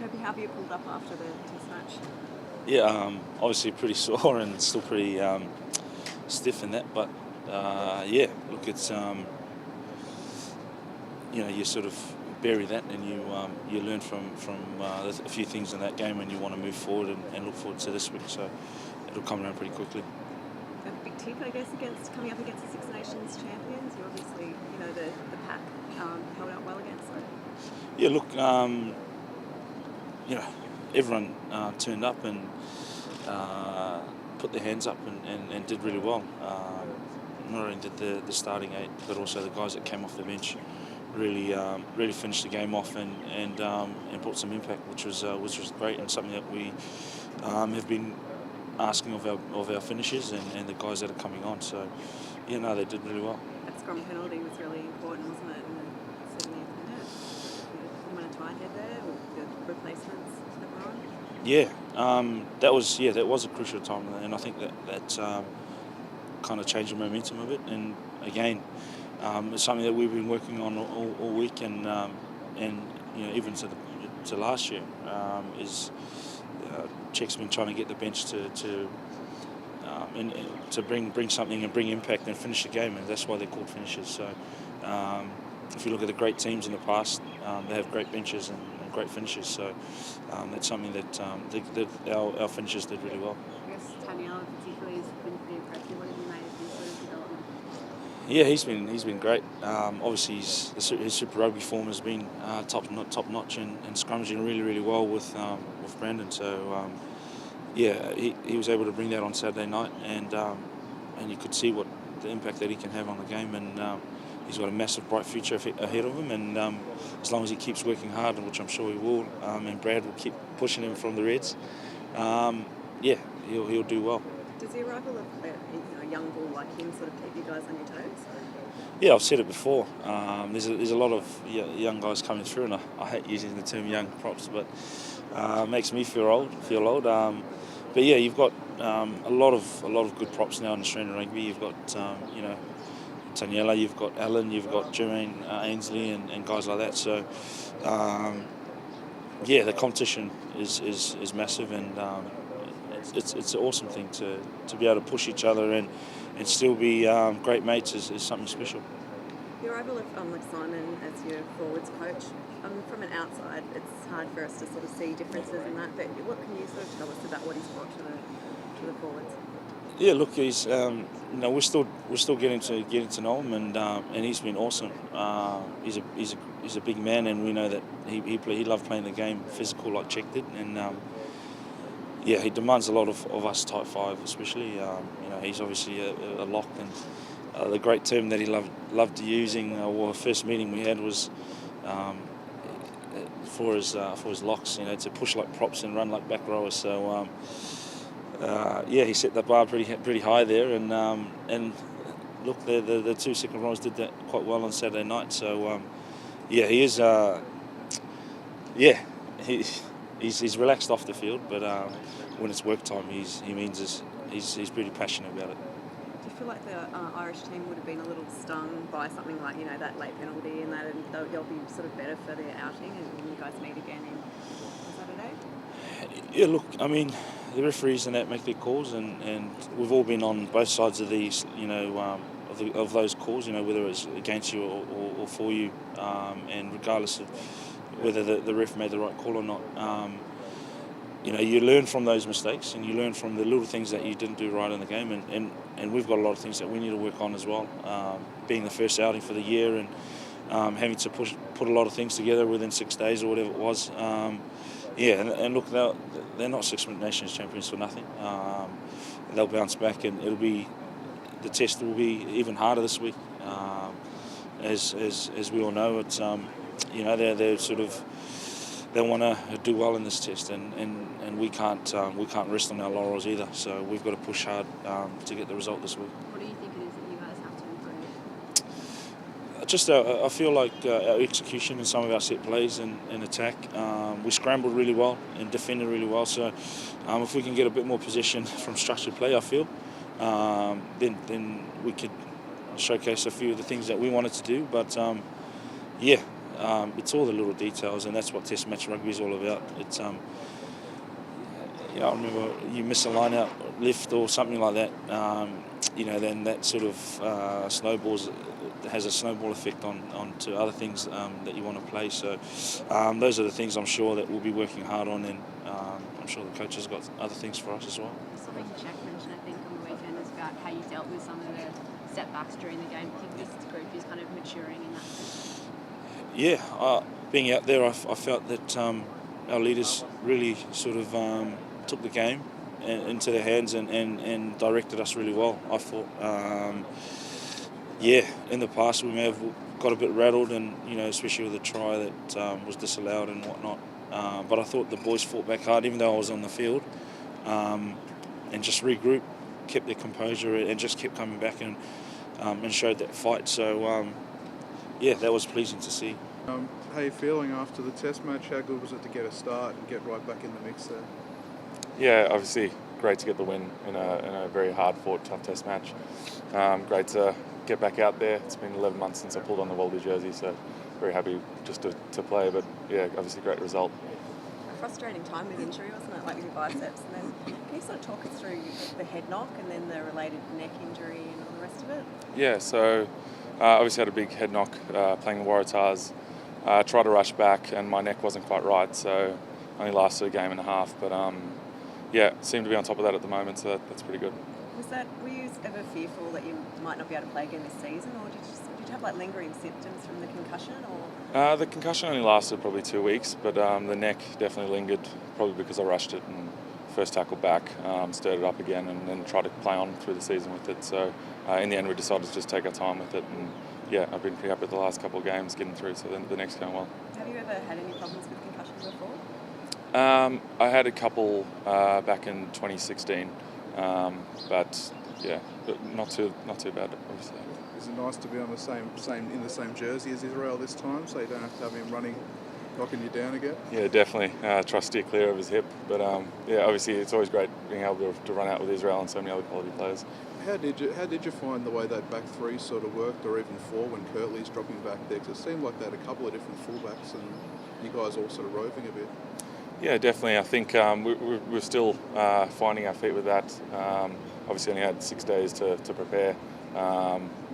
Sekope, how have you pulled up after the test match? Yeah, obviously pretty sore and still pretty stiff in that, but yeah, look, it's you sort of bury that and you learn from a few things in that game, and you want to move forward and look forward to this week. So it'll come around pretty quickly. A big tip, I guess, coming up against the Six Nations champions. You obviously, the pack held out well against them. Yeah, look, everyone turned up and put their hands up and did really well. Not only did the starting 8, but also the guys that came off the bench really finished the game off and brought some impact, which was great, and something that we have been asking of our finishers and the guys that are coming on. So they did really well. That scrum penalty was really important, wasn't it? In the 70th minute, you went a tight head there with the replacements that were on. Yeah, that was a crucial time, and I think that kind of changed the momentum of it. And again, it's something that we've been working on all week, and even to last year is Czech's been trying to get the bench to bring something and bring impact and finish the game, and that's why they're called finishers. So if you look at the great teams in the past, they have great benches and great finishes. So that's something that our finishers did really well. I guess Dane particularly has been pretty impressive. What have you made of his sort of development? Yeah, he's been great. Obviously, his Super Rugby form has been top notch and scrummaging really well with Brandon. So he was able to bring that on Saturday night, and you could see what the impact that he can have on the game. And he's got a massive bright future ahead of him. And as long as he keeps working hard, which I'm sure he will, and Brad will keep pushing him from the Reds, he'll do well. Does the arrival of a young bull like him sort of keep you guys on your toes? Yeah, I've said it before. There's a lot of young guys coming through, and I hate using the term young props, but it makes me feel old. But yeah, you've got a lot of good props now in Australian rugby. You've got Taniela, you've got Alan, you've got Jermaine Ainsley, and guys like that. So the competition is massive, and it's an awesome thing to be able to push each other and still be great mates is something special. The arrival of Simon as your forwards coach, from an outside, it's hard for us to sort of see differences in that. But what can you sort of tell us about what he's brought to the forwards? Yeah, look, he's we're still getting to know him, and he's been awesome. He's a big man, and we know that he loved playing the game physical like Czech did, and he demands a lot of us type 5 especially. He's obviously a lock, and the great term that he loved using, the first meeting we had was for his locks, to push like props and run like back rowers. So he set the bar pretty high there, and look, the 2 second rows did that quite well on Saturday night. So he is he's relaxed off the field, but when it's work time, he's pretty passionate about it. Do you feel like the Irish team would have been a little stung by something like that late penalty and that, and they'll be sort of better for their outing, and when you guys meet again on Saturday? Yeah, look, I mean, the referees and that make their calls, and we've all been on both sides of these, of those calls, whether it's against you or for you, and regardless of whether the ref made the right call or not. You learn from those mistakes, and you learn from the little things that you didn't do right in the game, and we've got a lot of things that we need to work on as well. Being the first outing for the year, and having to put a lot of things together within 6 days or whatever it was. And look, they're not Six Nations champions for nothing. They'll bounce back, and the test will be even harder this week. As we all know, it's they're sort of, they want to do well in this test, and we can't rest on our laurels either. So we've got to push hard to get the result this week. What do you think it is that you guys have to improve? Just I feel like our execution in some of our set plays and attack. We scrambled really well and defended really well. So if we can get a bit more possession from structured play, I feel, then we could showcase a few of the things that we wanted to do. But it's all the little details, and that's what Test match rugby is all about. It's I remember you miss a line-out lift or something like that. Then that sort of has a snowball effect onto other things that you want to play. So those are the things I'm sure that we'll be working hard on, and I'm sure the coach has got other things for us as well. Something Jack mentioned, I think, on the weekend is about how you dealt with some of the setbacks during the game. I think this group is kind of maturing in that sense. Yeah, being out there, I felt that our leaders really sort of took the game into their hands and directed us really well, I thought. In the past we may have got a bit rattled, and especially with the try that was disallowed and whatnot. But I thought the boys fought back hard, even though I was on the field, and just regrouped, kept their composure, and just kept coming back and showed that fight. So that was pleasing to see. How are you feeling after the Test match? How good was it to get a start and get right back in the mix there? Yeah, obviously great to get the win in a very hard-fought, tough Test match. Great to get back out there. It's been 11 months since I pulled on the Wallabies jersey, so very happy just to play. But yeah, obviously great result. A frustrating time with injury, wasn't it? Like with your biceps, and then can you sort of talk us through the head knock and then the related neck injury and all the rest of it? Yeah, so obviously had a big head knock playing the Waratahs. Tried to rush back, and my neck wasn't quite right, so only lasted a game and a half. But seem to be on top of that at the moment, so that's pretty good. Were you ever fearful that you might not be able to play again this season, or did you have like lingering symptoms from the concussion? Or the concussion only lasted probably 2 weeks, but the neck definitely lingered, probably because I rushed it and first tackle back, stirred it up again, and then tried to play on through the season with it. So in the end, we decided to just take our time with it, and I've been pretty happy with the last couple of games getting through, so then the next going well. Have you ever had any problems with concussions before? I had a couple back in 2016, but not too bad, obviously. Is it nice to be on the same jersey as Israel this time, so you don't have to have him knocking you down again? Yeah, definitely. Try to steer clear of his hip, but obviously it's always great being able to run out with Israel and so many other quality players. How did you find the way that back three sort of worked, or even four when Kirtley's dropping back there? Because it seemed like they had a couple of different fullbacks, and you guys all sort of roving a bit. Yeah, definitely. I think we're still finding our feet with that. Obviously, only had 6 days to prepare,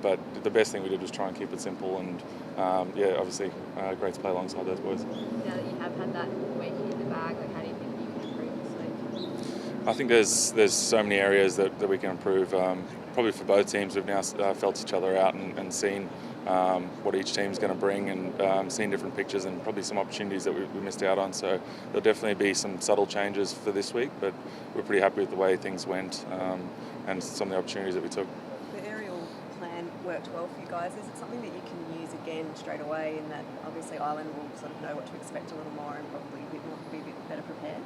but the best thing we did was try and keep it simple. And obviously, great to play alongside those boys. Now that you have had that week in the bag, how do you think you can improve this week? I think there's so many areas that we can improve. Probably for both teams, we've now felt each other out and seen what each team's going to bring, and seen different pictures and probably some opportunities that we missed out on. So there'll definitely be some subtle changes for this week, but we're pretty happy with the way things went and some of the opportunities that we took. The aerial plan worked well for you guys. Is it something that you can use again straight away, in that obviously Ireland will sort of know what to expect a little more and probably be a bit better prepared?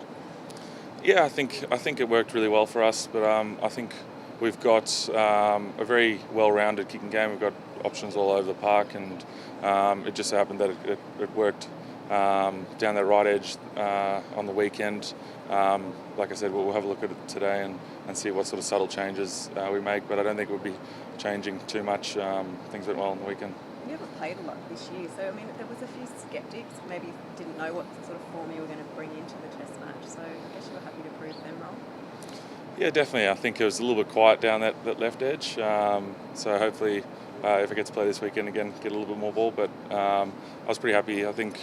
Yeah, I think it worked really well for us, but I think we've got a very well-rounded kicking game. We've got options all over the park, and it just so happened that it worked down that right edge on the weekend. Like I said, we'll have a look at it today and see what sort of subtle changes we make, but I don't think we'll be changing too much. Things went well on the weekend. You haven't played a lot this year, so I mean, there was a few sceptics, maybe didn't know what sort of form you were going to bring into the Test match, so I guess you were happy to prove them wrong. Yeah, definitely. I think it was a little bit quiet down that left edge, so hopefully if I get to play this weekend again, get a little bit more ball, but I was pretty happy. I think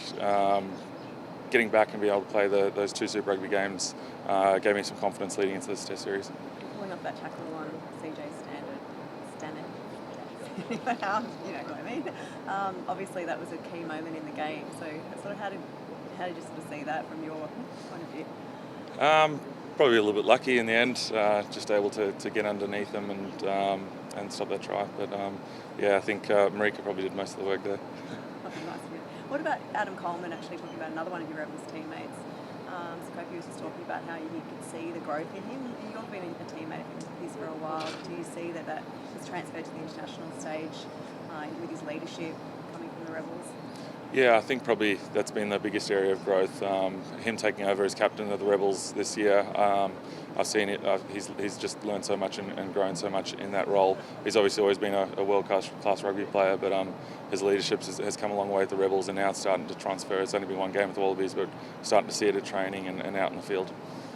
getting back and being able to play those two Super Rugby games gave me some confidence leading into this Test series. Pulling off that tackle on CJ Standard. You know what I mean. Obviously, that was a key moment in the game. So, sort of, how did you sort of see that from your point of view? Probably a little bit lucky in the end, just able to get underneath them and stop that try. But I think Marika probably did most of the work there. Nice. What about Adam Coleman actually talking about another one of your Rebels teammates? Sekope was just talking about how you could see the growth in him. You've been a teammate of his for a while. Do you see that has transferred to the international stage with his leadership coming from the Rebels? Yeah, I think probably that's been the biggest area of growth. Him taking over as captain of the Rebels this year, I've seen it. He's just learned so much and grown so much in that role. He's obviously always been a world-class rugby player, but his leadership has come a long way at the Rebels, and now it's starting to transfer. It's only been one game with the Wallabies, but starting to see it at training and out in the field.